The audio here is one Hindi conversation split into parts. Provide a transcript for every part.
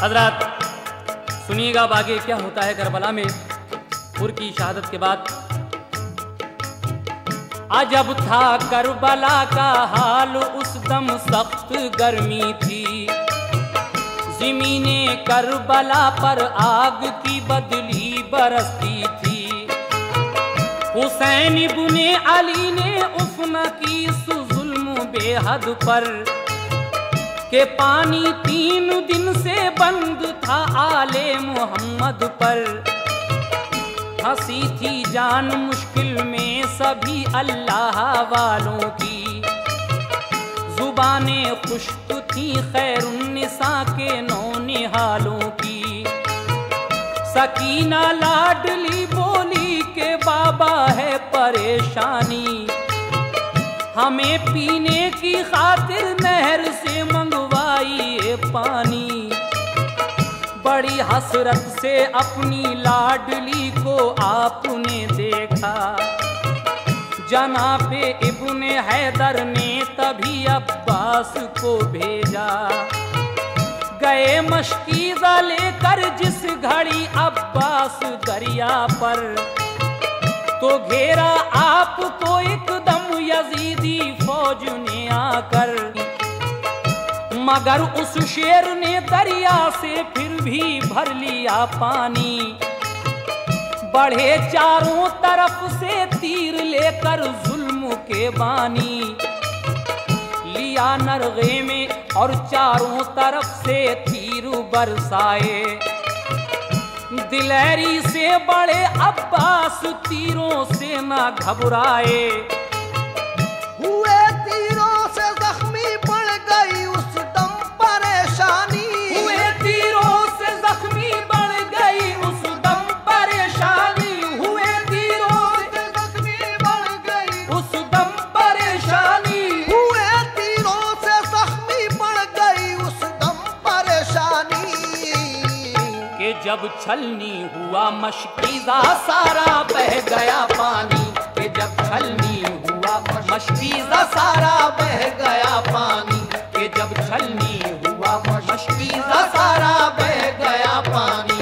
हजरत सुनिएगा अब आगे क्या होता है करबला में हुर की शहादत के बाद। अजब था करबला का हाल, उस दम सख्त गर्मी थी। ज़मीने करबला पर आग की बदली बरसती थी। हुसैन इब्ने अली ने उफ़ की जुल्म बेहद पर, के पानी 3 दिन से बंद था आले मोहम्मद पर। हंसी थी जान मुश्किल में सभी अल्लाह वालों की। जुबानें खुश्क थी खैरुन्निसा के नौनिहालों की। सकीना लाडली बोली के बाबा है परेशानी, हमें पीने की खातिर नहर से मंगवाइए पानी। बड़ी हसरत से अपनी लाडली को आपने देखा। जनाबे इब्ने हैदर ने तभी अब्बास को भेजा। गए मशकीज़ा लेकर जिस घड़ी अब्बास दरिया पर, तो घेरा आपको एकदम यजीदी फौज ने आकर। मगर उस शेर ने दरिया से फिर भी भर लिया पानी। बढ़े चारों तरफ से तीर लेकर जुल्म के बानी। लिया नरगे में और चारों तरफ से तीर बरसाए। दिलेरी से बड़े अब्बास तीरों से ना घबराए। हुए तीरों से जख्मी पड़ गई उस दम परेशानी। हुए तीरों से जख्मी बढ़ गई उस दम परेशानी। हुए तीरों से जख्मी बढ़ गई उस दम परेशानी। हुए तीरों से जख्मी पड़ गई उस दम परेशानी। कि जब छलनी हुआ मशकीज़ा सारा बह गया पानी। कि जब छलनी हुआ मशकीज़ा सारा बह गया पानी। कि जब छलनी हुआ मशकीज़ा सारा बह गया पानी।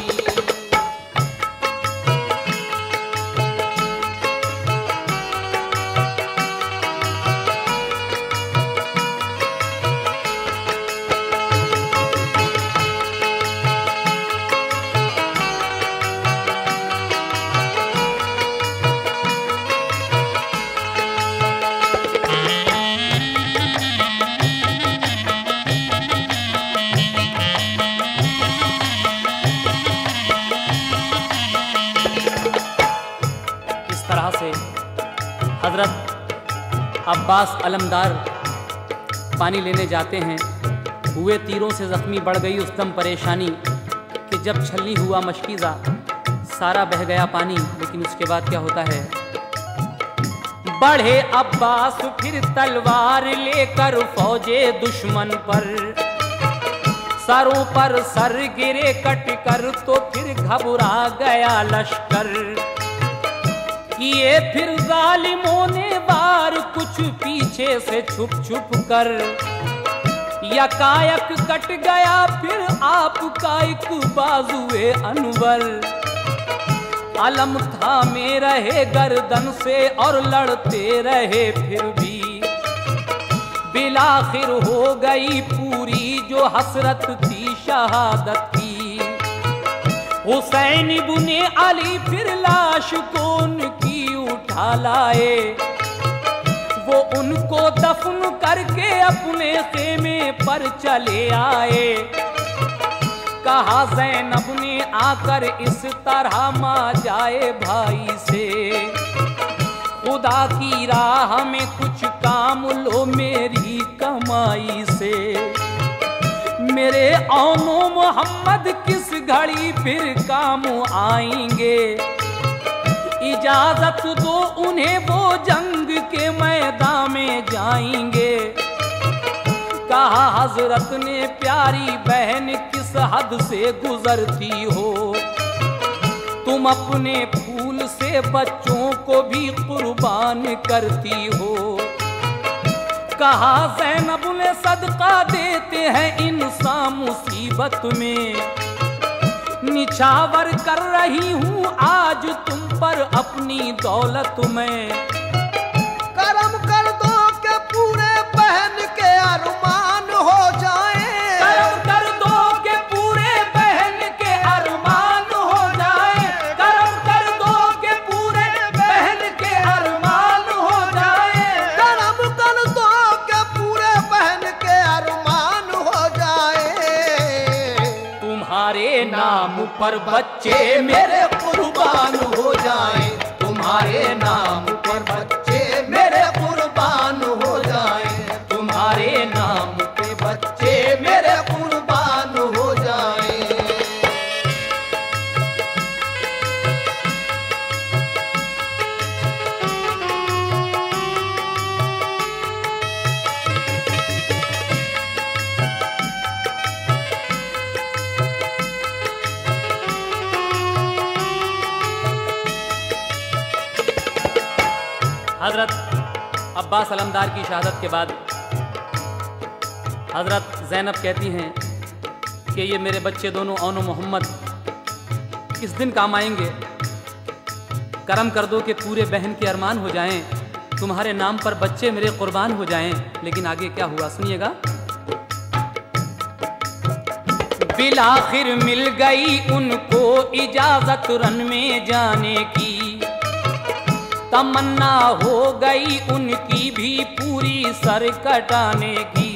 हजरत अब्बास अलमदार पानी लेने जाते हैं। हुए तीरों से जख्मी बढ़ गई उस दम परेशानी। कि जब छलनी हुआ मशकीज़ा सारा बह गया पानी। लेकिन उसके बाद क्या होता है? बढ़े अब्बास फिर तलवार लेकर फौजे दुश्मन पर। सरों पर सर गिरे कट कर तो फिर घबरा गया लश्कर। किए फिर जालिमों ने वार कुछ पीछे से छुप छुप कर। यकायक कट गया फिर आपका एक बाजुए अनवर। अलम थामे रहे गर्दन से और लड़ते रहे फिर भी। बिलाखिर हो गई पूरी जो हसरत थी शहादत की। हुसैन इब्ने अली फिर लाश को उनकी उठा लाए। वो उनको दफन करके अपने खेमे पर चले आए। कहा ज़ैनब ने आकर इस तरह मां जाए भाई से। खुदा की राह में कुछ काम लो मेरी कमाई से। मेरे औनो मोहम्मद किस घड़ी फिर काम आएंगे। इजाजत दो उन्हें वो जंग के मैदान में जाएंगे। कहा हजरत ने प्यारी बहन किस हद से गुजरती हो। तुम अपने फूल से बच्चों को भी कुर्बान करती हो। कहा ज़ैनब ने सदका देते हैं इंसान मुसीबत में, निछावर कर रही हूँ आज तुम पर अपनी दौलत में। करम कर दो के पूरे बहन के अरमान हो जाए, करम कर दो के पूरे बहन के अरमान हो जाए, करम कर दो के पूरे बहन के अरमान हो जाए, करम कर दो के पूरे बहन के अरमान हो जाए। तुम्हारे नाम पर बच्चे मेरे कुर्बान हो जाए, तुम्हारे नाम पर बच्चे मेरे कुर्बान हो जाए, तुम्हारे नाम पे बच्चे मेरे कुर्बान हो जाए। हजरत अब्बास अलमदार की शहादत के बाद हजरत ज़ैनब कहती हैं कि ये मेरे बच्चे दोनों औनो मोहम्मद किस दिन काम आएंगे। करम कर दो कि पूरे बहन के अरमान हो जाएं, तुम्हारे नाम पर बच्चे मेरे कुर्बान हो जाएं। लेकिन आगे क्या हुआ सुनिएगा। बिलाखिर मिल गई उनको इजाजत रन में जाने की, तमन्ना हो गई उनकी भी पूरी सर कटाने की।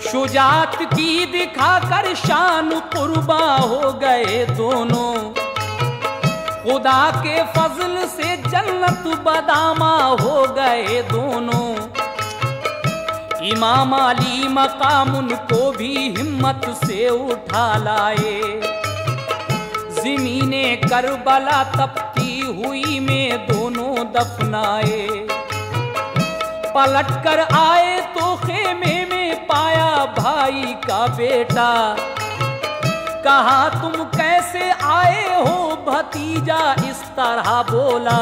शुजात की दिखाकर शान कुर्बा हो गए दोनों, खुदा के फजल से जन्नत बदामा हो गए दोनों। इमाम अली मकाम उनको भी हिम्मत से उठा लाए, ज़मीने करबला तपती हुई में दोनों दफनाए। पलट कर आए तो खेमे में पाया भाई का बेटा, कहा तुम कैसे आए हो भतीजा, इस तरह बोला।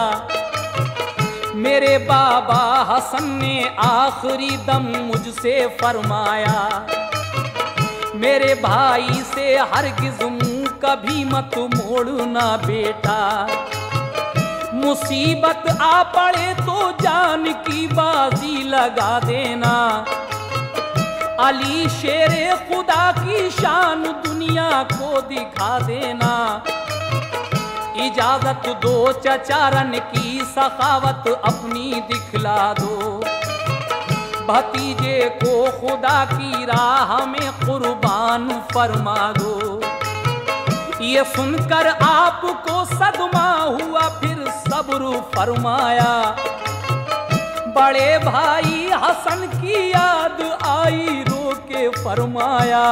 मेरे बाबा हसन ने आखिरी दम मुझसे फरमाया, मेरे भाई से हरगिज़ मुँह कभी मत मोड़ना बेटा। मुसीबत आ पड़े तो जान की बाजी लगा देना, अली शेरे खुदा की शान दुनिया को दिखा देना। इजाजत दो चचारन की सखावत अपनी दिखला दो, भतीजे को खुदा की राह में कुर्बान फरमा दो। ये सुनकर आपको सदमा हुआ फिर सब्र फरमाया, बड़े भाई हसन की याद आई रो के फरमाया।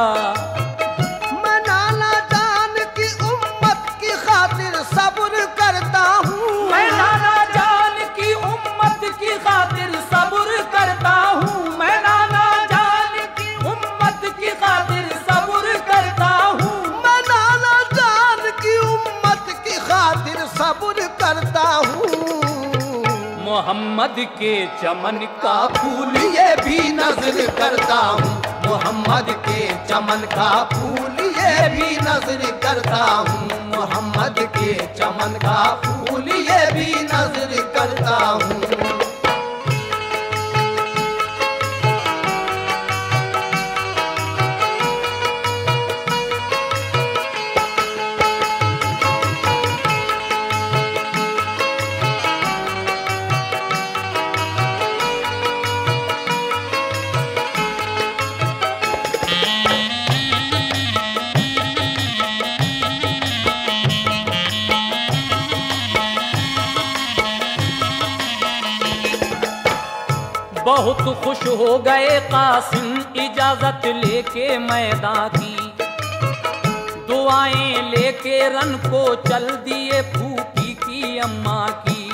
मैं नाना जान की उम्मत की खातिर सब्र करता हूँ, मैं नाना जान की उम्मत की खातिर सब्र करता हूँ, मैं नाना जान की उम्मत की खातिर सब्र करता हूँ, मैं नाना जान की उम्मत की खातिर सब्र करता हूँ। मोहम्मद के चमन का फूल ये भी नजर करता हूँ, मोहम्मद के चमन का फूल ये भी नजर करता हूँ, मोहम्मद के चमन का फूल ये भी नजर करता हूँ। बहुत खुश हो गए कासिम इजाजत लेके मैदान की, दुआएं लेके रन को चल दिए फूफी की अम्मा की।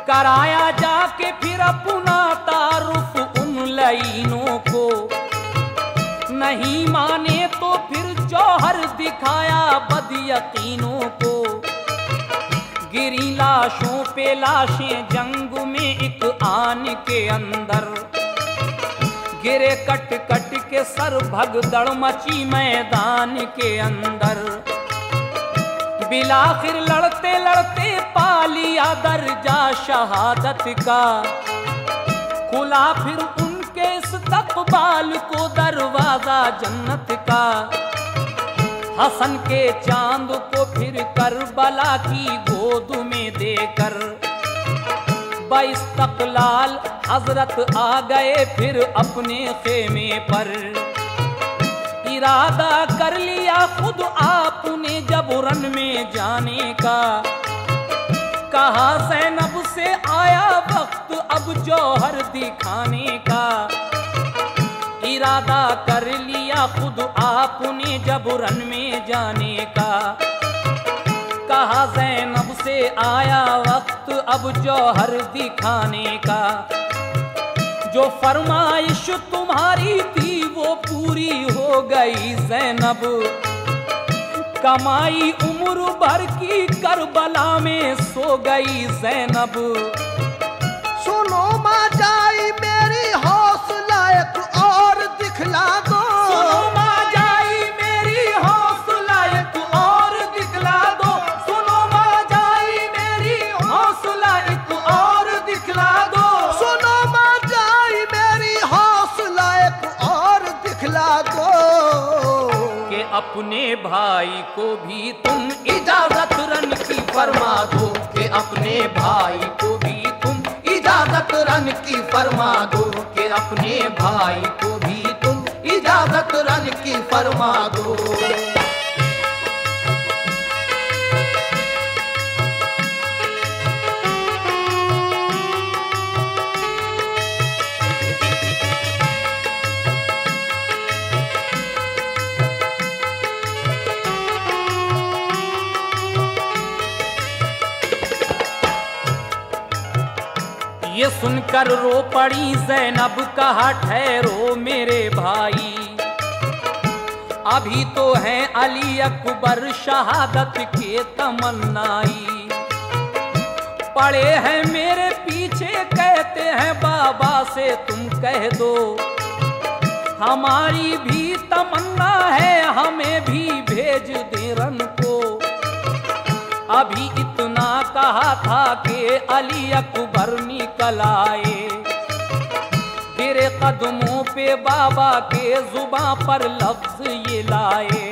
कराया जाके फिर अपना तारुफ उन लाइनों को, नहीं माने तो फिर जौहर दिखाया बद यकीनों को। गिरी लाशों पे लाशें जंग में एक आन के अंदर, गिरे कट कट के सर भगदड़ मची मैदान के अंदर। बिलाखिर लड़ते लड़ते पा लिया दर्जा शहादत का, खुला फिर उनके इस्तक़बाल को दरवाजा जन्नत का। हसन के चांद को फिर करबला की गोद में देकर, बाइस्तक़लाल हजरत आ गए फिर अपने खेमे पर। इरादा कर लिया खुद आपने जब रन में जाने का, कहा ज़ैनब से आया वक्त अब जौहर दिखाने का। इरादा कर लिया खुद आपने जब रन में जाने का, कहा ज़ैनब से आया वक्त अब जौहर दिखाने का। जो फरमाइश तुम्हारी थी वो पूरी हो गई ज़ैनब, कमाई उम्र भर की करबला में सो गई ज़ैनब। सुनो माँ जाई मेरी हौसला एक और दिखला दो, सुनो माँ जाई मेरी हौसला एक और दिखला दो, सुनो माँ जाई मेरी हौसला एक और दिखला दो। सुनो माँ जाई मेरी हौसला एक और दिखला दो, कि अपने भाई को भी तुम इजाजत रन की फरमा दो, कि अपने भाई को भी तुम इजाजत रन की फरमा दो, कि अपने भाई को भी तुम इजाजत रन की फरमा दो। ये सुनकर रो पड़ी ज़ैनब, कहा ठहरो मेरे भाई, अभी तो हैं अली अकबर शहादत के तमन्नाई। पड़े हैं मेरे पीछे कहते हैं बाबा से तुम कह दो, हमारी भी तमन्ना है हमें भी भेज दे रन को। अभी इतना कहा था कि अली अकबर निकल आए, गिरे कदमों पे बाबा के जुबां पर लफ्ज ये लाए।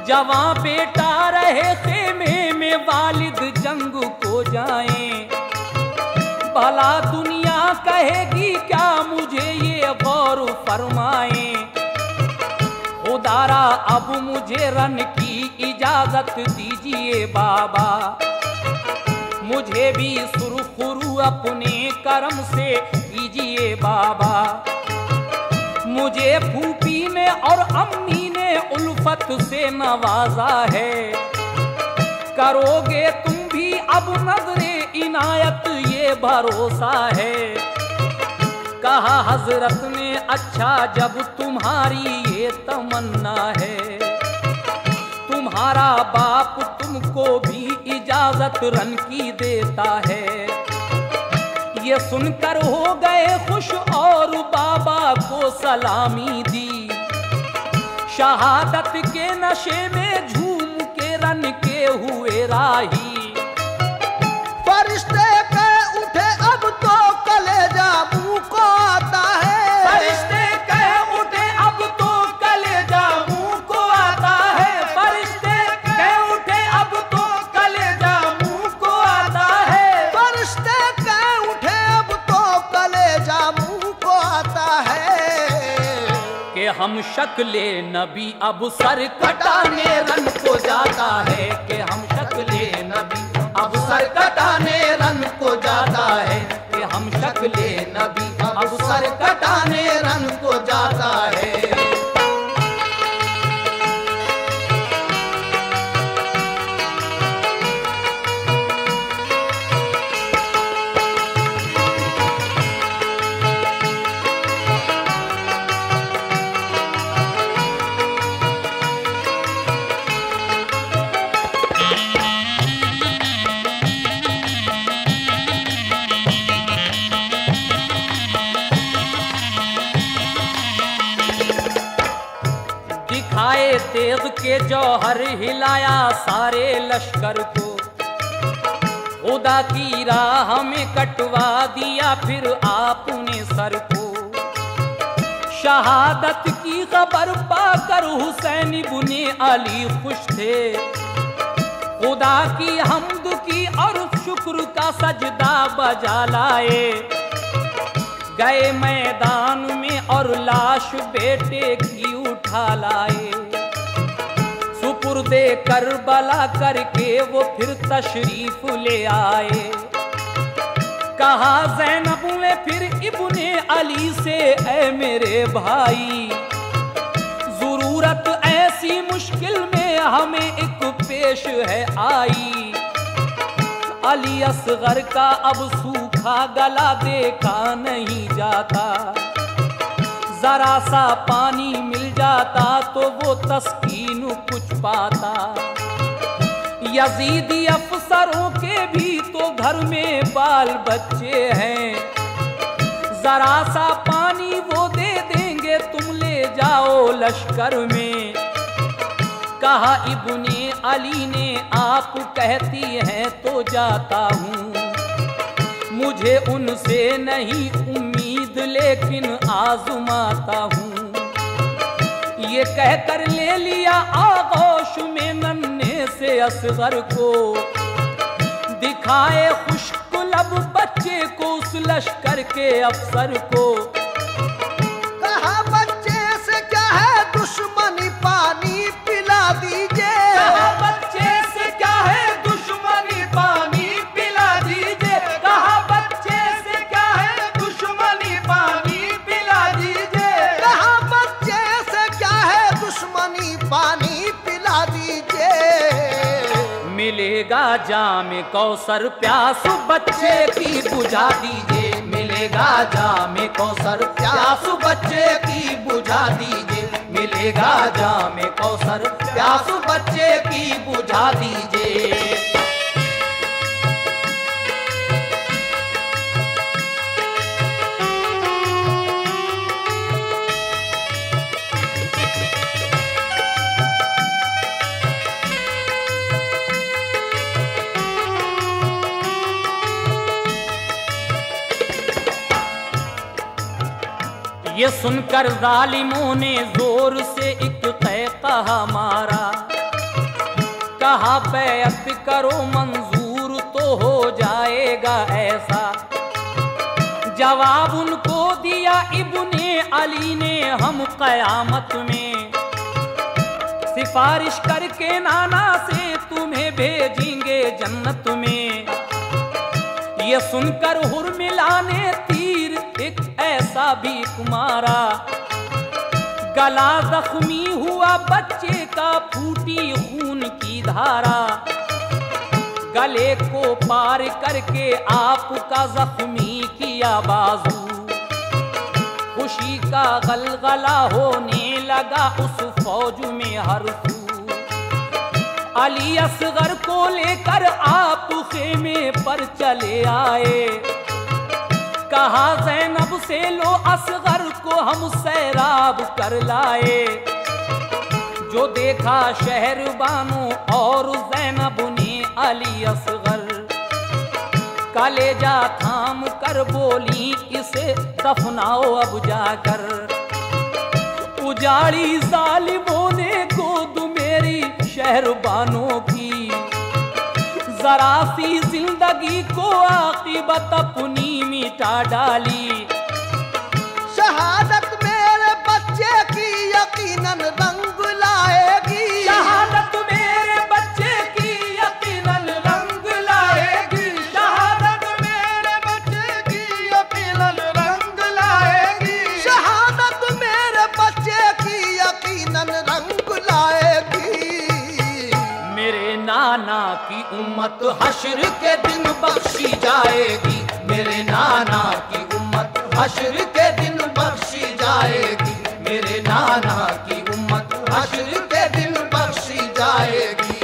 जवां बेटा रहे खेमे में वालिद जंग को जाएं, भला दुनिया कहेगी क्या मुझे ये गौर फरमाएं। खुदारा अब मुझे रन की इजाजत दीजिए बाबा, मुझे भी सुरखुरु अपने करम से कीजिए बाबा। मुझे फूफी ने और अम्मी ने उल्फत से नवाजा है, करोगे तुम भी अब नजरे इनायत ये भरोसा है। कहा हजरत ने अच्छा जब तुम्हारी ये तमन्ना है, तुम्हारा बाप तुमको भी इजाजत रन की देता है। ये सुनकर हो गए खुश और बाबा को सलामी दी, शहादत के नशे में झूम के रन के हुए राही। फरिश्ते के उठे अब तो कलेजा मुंह को आता है, फरिश्ते के उठे अब तो कलेजा मुंह को आता है, फरिश्ते के उठे अब तो कलेजा मुंह को आता है। फरिश्ते के उठे अब तो कलेजा मुंह को आता है, कि हम शक्ले नबी अब सर कटाने रन को जाता है, कि हम शक्ले नबी अब सर कटाने रन को जाता है, कि हम शक्ले नबी अब सर कटाने रन को जाता है। अंग्रेज के जौहर हिलाया सारे लश्कर को, खुदा की राह में कटवा दिया फिर आपने सर को। शहादत की खबर पाकर हुसैन इब्ने अली खुश थे, खुदा की हम्द की और शुक्र का सजदा बजा लाए। गए मैदान में और लाश बेटे की उठा लाए, सुपुर्दे करबला करके वो फिर तशरीफ ले आए। कहा ज़ैनब ने फिर इब्ने अली से, ऐ मेरे भाई जरूरत ऐसी मुश्किल में हमें एक पेश है आई। अली असगर का अब सूखा गला देखा नहीं जाता, जरा सा पानी मिल जाता तो वो तस्कीन कुछ पाता। यजीदी अफसरों के भी तो घर में बाल बच्चे हैं, जरा सा पानी वो दे देंगे तुम ले जाओ लश्कर में। कहा इब्ने अली ने आप कहती हैं तो जाता हूँ, मुझे उनसे नहीं उम्मीद लेकिन आजमाता हूँ। ये कहकर ले लिया आगोश में नन्हे से असगर को, दिखाए खुश्क लब बच्चे को उस लश्कर के अफसर को। कहा बच्चे से क्या है दुश्मनी पानी पिला दीजिए। कहा बच्चे से क्या है दुश्मनी पानी पिला दीजिए। कहा बच्चे से क्या है दुश्मनी पानी पिला दीजिए। कहा बच्चे से क्या है दुश्मनी पानी पिला दीजिए। मिलेगा जाम कौसर प्यास बच्चे की बुझा दीजिए। मिलेगा जाम कौसर प्यास बच्चे की बुझा दीजिए। मिलेगा जाम कौसर प्यास बच्चे की बुझा दीजिए। ये सुनकर जालिमों ने जोर से एक कहा मारा, कहा बैअत करो मंजूर तो हो जाएगा ऐसा। जवाब उनको दिया इब्ने अली ने, हम कयामत में सिफारिश करके नाना से तुम्हें भेजेंगे जन्नत में। ये सुनकर हुर्मिला ने तीर एक ऐसा भी मारा, गला जख्मी हुआ बच्चे का फूटी खून की धारा। गले को पार करके आपका जख्मी किया बाजू, खुशी का गलगला होने लगा उस फौज में हर सू। अली असगर को लेकर आप खेमे पर चले आए, कहा ज़ैनब से लो असगर को हम सैराब कर लाए। जो देखा शहर बानो और ज़ैनब ने अली असगर, कलेजा थाम कर बोली इसे दफनाओ अब जाकर। उजाड़ी जालिमों ने गोद मेरी शहर बानों की, जरा सी जिंदगी को आकिबत अपनी मिटा डाली। शहादत मेरे बच्चे की यकीनन रंग लाएगी। शहादत मेरे बच्चे की यकीनन रंग लाएगी। शहादत मेरे बच्चे की यकीनन रंग लाएगी। शहादत मेरे बच्चे की यकीनन रंग लाएगी। मेरे नाना की उम्मत हश्र के दिन बख्शी जाएगी। मेरे नाना की उम्मत हश्र के दिन बख्शी जाएगी। मेरे नाना की उम्मत हश्र के दिन बख्शी जाएगी।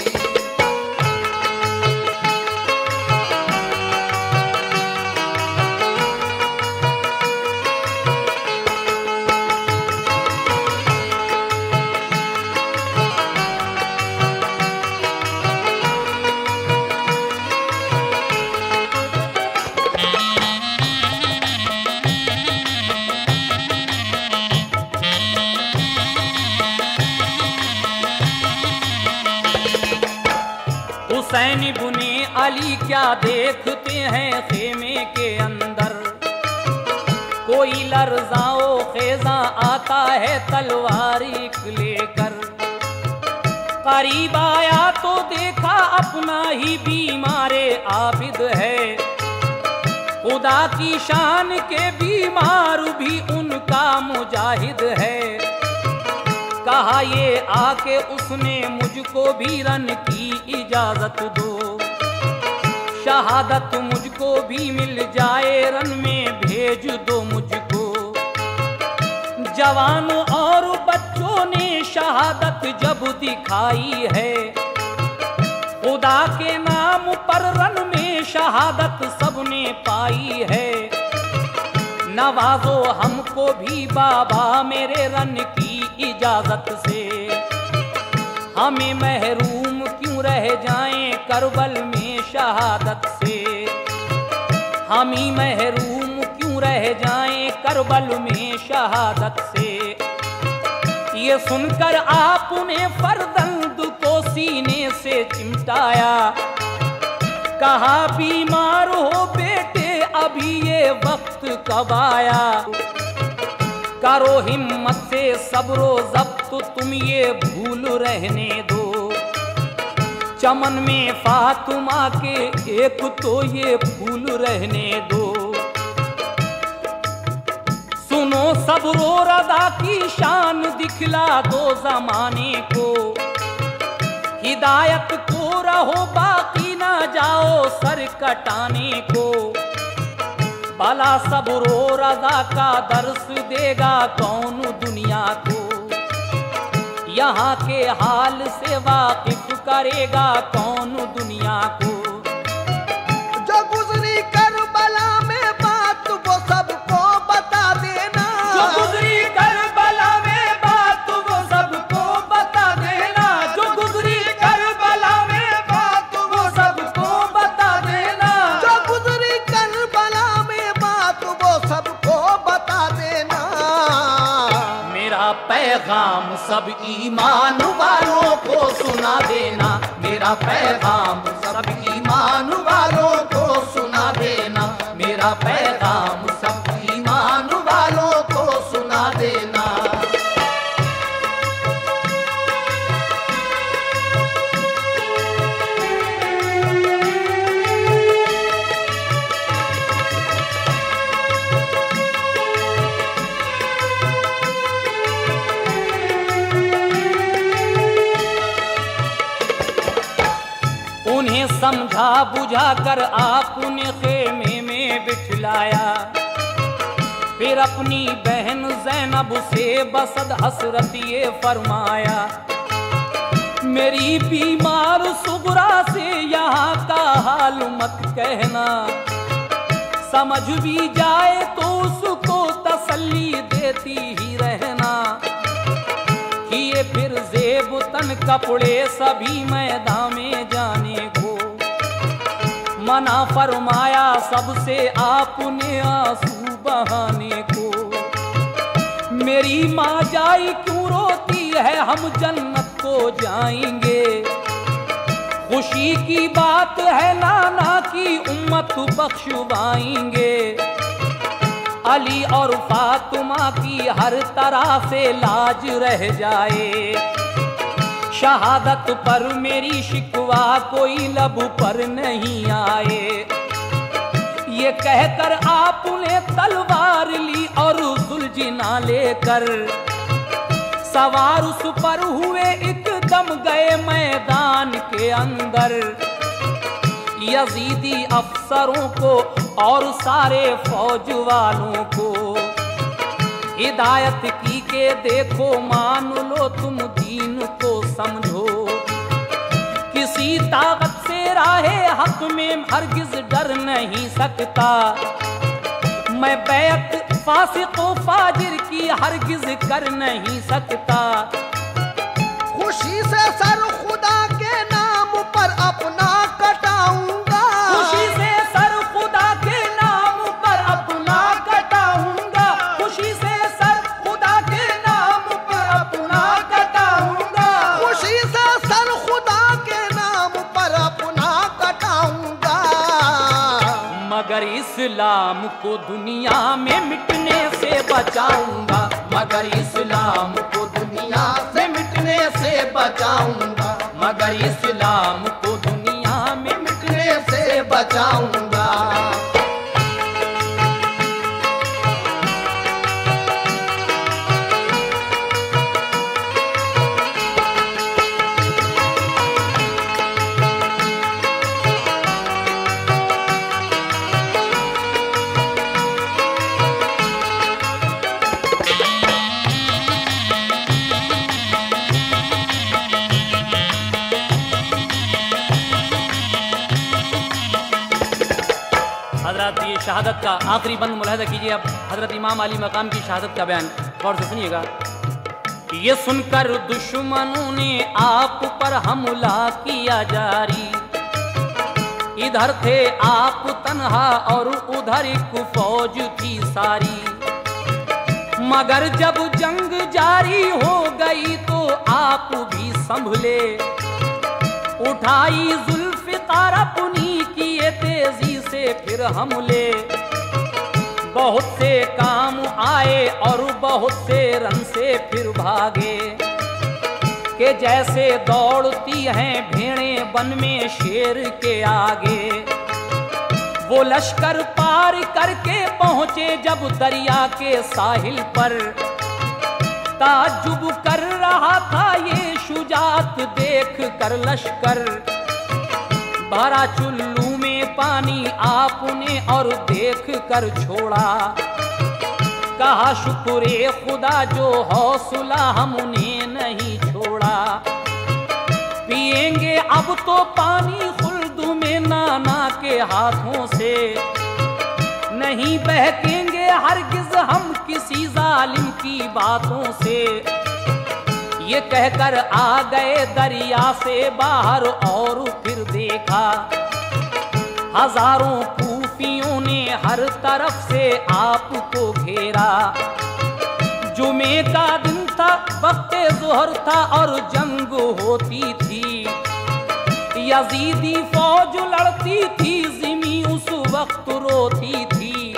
भाई क्या देखते हैं खेमे के अंदर, कोई लर्जाओ खेजा आता है तलवारी लेकर। करीब आया तो देखा अपना ही बीमारे आबिद है, खुदा की शान के बीमार भी उनका मुजाहिद है। कहा ये आके उसने मुझको भी रन की इजाजत दो, शहादत मुझको भी मिल जाए रन में भेज दो मुझको। जवानों और बच्चों ने शहादत जब दिखाई है, खुदा के नाम पर रन में शहादत सबने पाई है। नवाजो हमको भी बाबा मेरे रन की इजाजत से, हमें महरूम क्यों रह जाएं करबल में शहादत से, हम ही महरूम क्यों रह जाएं करबल में शहादत से। ये सुनकर आपने फरदंद को सीने से चिमटाया, कहा बीमार हो बेटे अभी ये वक्त कब आया। करो हिम्मत से सब्रो ज़ब्त तुम ये भूल रहने दो, चमन में फातिमा के एक तो ये फूल रहने दो। सुनो सब्रो रज़ा की शान दिखला दो ज़माने को, हिदायत को रहो बाकी ना जाओ सर कटाने को। भला सब्रो रज़ा का दर्स देगा कौन दुनिया को, यहाँ के हाल से वाकिफ करेगा कौन दुनिया को। जो गुजरी करबला में बात वो सबको बता देना, जो गुजरी करबला में बात वो सबको बता देना, जो गुजरी करबला में बात वो सबको बता देना, जो गुजरी करबला में बात वो सबको बता देना। मेरा पैगाम सब ईमान वालों को सुना देना, मेरा पैगाम सब ईमान वालों को सुना देना, मेरा पैगाम सब ईमान वालों को सुना देना। उन्हें समझा बुझा कर आपने खेमे में बिठलाया, फिर अपनी बहन ज़ैनब से बसद हसरत ये फरमाया। मेरी बीमार सुगरा से यहाँ का हाल मत कहना, समझ भी जाए तो उसको तसल्ली देती ही रहना। किए फिर जेब तन कपड़े सभी मैदान में जाने को, मना फरमाया सबसे आपने आंसू बहाने को। मेरी माँ जाई क्यों रोती है, हम जन्नत को जाएंगे। खुशी की बात है नाना की उम्मत बख्शवाएंगे। अली और फातिमा की हर तरह से लाज रह जाए, शहादत पर मेरी शिकवा कोई लब पर नहीं आए। ये कहकर आपने तलवार ली और सुलझना लेकर सवार उस पर हुए, एकदम गए मैदान के अंदर। यजीदी अफसरों को और सारे फौज वालों को हिदायत की के देखो, मान लो तुम दीन को समझो। किसी ताकत से राहे हक में हरगिज डर नहीं सकता, मैं बैत फासिक व फाजिर की हरगिज कर नहीं सकता। खुशी से सर खुदा के नाम पर अपना कटाऊंगा, खुशी से सर खुदा के नाम पर अपना कटाऊंगा, खुशी से सर खुदा के नाम पर अपना कटाऊंगा, खुशी से सर खुदा के नाम पर अपना कटाऊंगा। इस्लाम को दुनिया में मिटने से बचाऊंगा, मगर इस्लाम को दुनिया से मिटने से बचाऊंगा, मगर इस्लाम को दुनिया में मिटने से बचाऊंगा। हजरत ये शहादत का आखिरी बंद मुलाहिजा कीजिए। अब हजरत इमाम अली मकाम की शहादत का बयान गौर से सुनिएगा। ये सुनकर दुश्मनों ने आप पर हमला किया जारी, इधर थे आप तन्हा और उधर एक फौज थी सारी, मगर जब जंग जारी हो गई तो आप भी संभले, उठाई जुल्फ़िकार अपनी किए तेजी से फिर हमले, बहुत से काम आए और बहुत से रन से फिर भागे, कि जैसे दौड़ती हैं भेड़ें वन में शेर के आगे। वो लश्कर पार करके पहुंचे जब दरिया के साहिल पर, ताज्जुब कर रहा था ये शुजात देख कर लश्कर, भरा चुल्लू में पानी आपने और देख कर छोड़ा, कहा शुक्रे खुदा जो हौसला हमने नहीं छोड़ा, पिएंगे अब तो पानी खुल्द में नाना के हाथों से, नहीं बहकेंगे हरगिज हम किसी जालिम की बातों से। ये कहकर आ गए दरिया से बाहर और फिर देखा, हजारों कूफियों ने हर तरफ से आपको घेरा। जुमे का दिन था, वक्ते ज़ोहर था और जंग होती थी, यजीदी फौज लड़ती थी, ज़िमी उस वक्त रोती थी।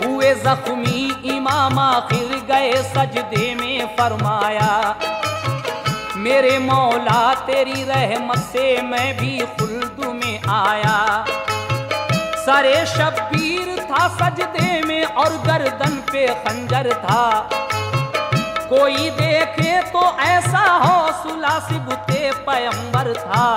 हुए जख्मी इमाम आखिर गए सजदे में, फरमाया मेरे मौला तेरी रहमत से मैं भी खुल्द में आया। सरे शब्बीर था सजदे में और गर्दन पे खंजर था, कोई देखे तो ऐसा हौसला सिबते पैगंबर था।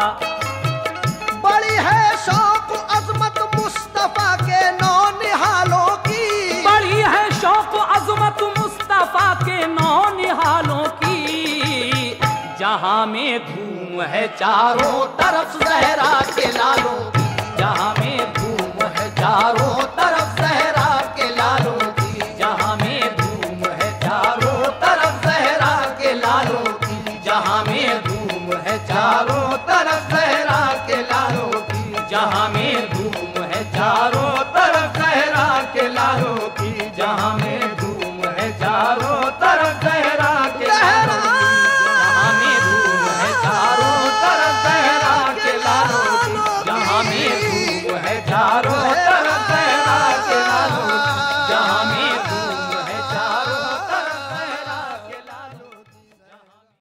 बड़ी है शौक अजमत मुस्तफा के नौनिहालों की, बड़ी है शौक अजमत मुस्तफा के नौनिहालों की, जहां में धूम है चारों तरफ ज़हरा के लालों की, जहां में धूम है चारों तरफ ज़हरा के लालों की, जहां में धूम है चारों तरफ ज़हरा के लालों की, जहां में धूम है चारों तरफ ज़हरा के लालों की, जहां में धूम है चारों तरफ ज़हरा के लालों की, जहां में धूम है चारों तरफ ज़हरा के लालों की, जहां में धूम है चारों तरफ ज़हरा के लालों की, जहां में धूम है चारों